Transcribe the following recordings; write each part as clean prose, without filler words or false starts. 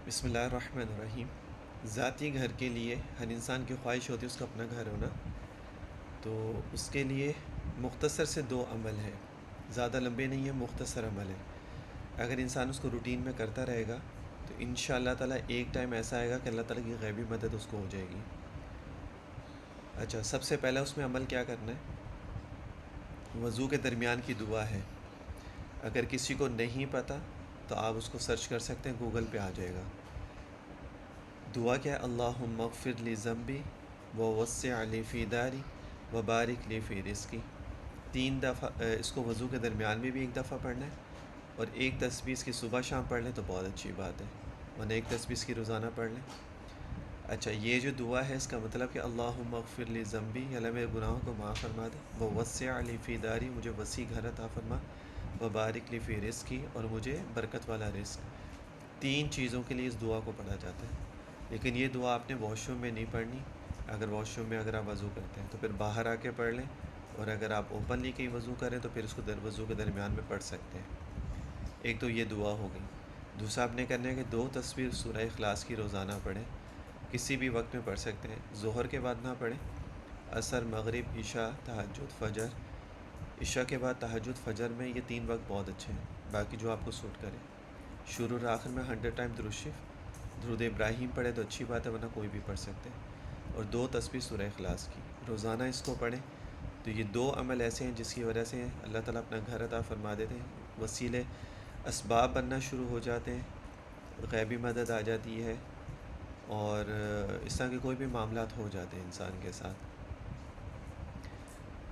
بسم اللہ الرحمن الرحیم۔ ذاتی گھر کے لیے ہر انسان کی خواہش ہوتی ہے اس کا اپنا گھر ہونا، تو اس کے لیے مختصر سے دو عمل ہیں، زیادہ لمبے نہیں ہیں، مختصر عمل ہیں۔ اگر انسان اس کو روٹین میں کرتا رہے گا تو انشاءاللہ تعالیٰ ایک ٹائم ایسا آئے گا کہ اللہ تعالیٰ کی غیبی مدد اس کو ہو جائے گی۔ اچھا، سب سے پہلا اس میں عمل کیا کرنا ہے؟ وضو کے درمیان کی دعا ہے۔ اگر کسی کو نہیں پتہ تو آپ اس کو سرچ کر سکتے ہیں، گوگل پہ آ جائے گا۔ دعا کیا ہے؟ اللہم اغفر لی ذنبی ووسع لی فی داری وبارک لی فی رزقی۔ 3 دفعہ اس کو وضو کے درمیان میں بھی ایک دفعہ پڑھنا ہے، اور ایک تسبیح اس کی صبح شام پڑھ لیں تو بہت اچھی بات ہے، ورنہ ایک تسبیح اس کی روزانہ پڑھ لیں۔ اچھا، یہ جو دعا ہے اس کا مطلب کہ اللہم اغفر لی ذنبی، اللہ میرے گناہوں کو معاف فرما دے، ووسع لی فی داری، مجھے وسیع گھر عطا فرما، وبارک لی فی رزقی، اور مجھے برکت والا رزق۔ 3 چیزوں کے لیے اس دعا کو پڑھا جاتا ہے، لیکن یہ دعا آپ نے واش روم میں نہیں پڑھنی۔ اگر واش روم میں اگر آپ وضو کرتے ہیں تو پھر باہر آ کے پڑھ لیں، اور اگر آپ اوپنلی کہیں وضو کریں تو پھر اس کو وضو کے درمیان میں پڑھ سکتے ہیں۔ ایک تو یہ دعا ہو گئی۔ دوسرا آپ نے کرنا ہے کہ 2 تصویر سورہ اخلاص کی روزانہ پڑھیں، کسی بھی وقت میں پڑھ سکتے ہیں، ظہر کے بعد نہ پڑھیں، عصر، مغرب، عشاء، تہجد، فجر۔ عشاء کے بعد تہجد، فجر میں یہ 3 وقت بہت اچھے ہیں، باقی جو آپ کو سوٹ کرے۔ شروع اور آخر میں 100 ٹائم درود شریف، درود ابراہیم پڑھے تو اچھی بات ہے، ورنہ کوئی بھی پڑھ سکتے ہیں، اور 2 تسبیح سورہ اخلاص کی روزانہ اس کو پڑھیں۔ تو یہ 2 عمل ایسے ہیں جس کی وجہ سے اللہ تعالیٰ اپنا گھر عطا فرما دیتے ہیں، وسیلے اسباب بننا شروع ہو جاتے ہیں، غیبی مدد آ جاتی ہے، اور اس طرح کے کوئی بھی معاملات ہو جاتے ہیں انسان کے ساتھ۔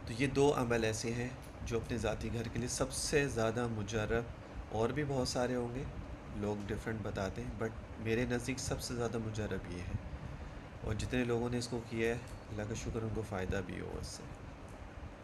تو یہ 2 عمل ایسے ہیں جو اپنے ذاتی گھر کے لیے سب سے زیادہ مجرب، اور بھی بہت سارے ہوں گے، لوگ ڈیفرنٹ بتاتے ہیں، بٹ میرے نزدیک سب سے زیادہ مجرب یہ ہے، اور جتنے لوگوں نے اس کو کیا ہے اللہ کا شکر ان کو فائدہ بھی ہو اس سے۔